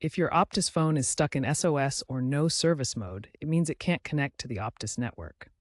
If your Optus phone is stuck in SOS or no service mode, it means it can't connect to the Optus network.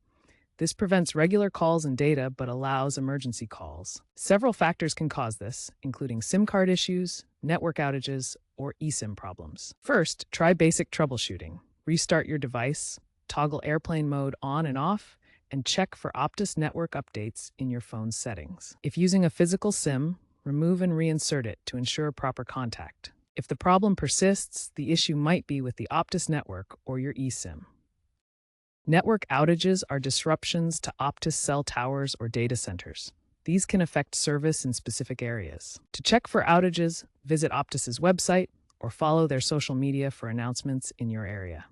This prevents regular calls and data but allows emergency calls. Several factors can cause this, including SIM card issues, network outages, or eSIM problems. First, try basic troubleshooting. Restart your device, toggle airplane mode on and off, and check for Optus network updates in your phone's settings. If using a physical SIM, remove and reinsert it to ensure proper contact. If the problem persists, the issue might be with the Optus network or your eSIM. Network outages are disruptions to Optus cell towers or data centers. These can affect service in specific areas. To check for outages, visit Optus's website or follow their social media for announcements in your area.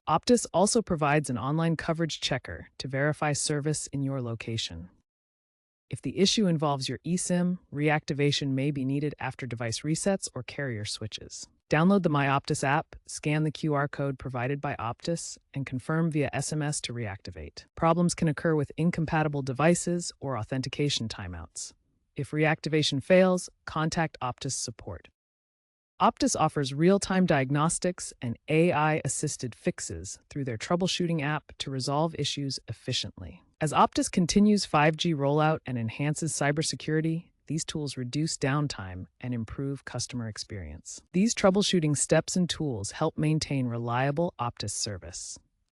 Optus also provides an online coverage checker to verify service in your location. If the issue involves your eSIM, reactivation may be needed after device resets or carrier switches. Download the My Optus app, scan the QR code provided by Optus, and confirm via SMS to reactivate. Problems can occur with incompatible devices or authentication timeouts. If reactivation fails, contact Optus support. Optus offers real-time diagnostics and AI-assisted fixes through their troubleshooting app to resolve issues efficiently. As Optus continues 5G rollout and enhances cybersecurity, these tools reduce downtime and improve customer experience. These troubleshooting steps and tools help maintain reliable Optus service.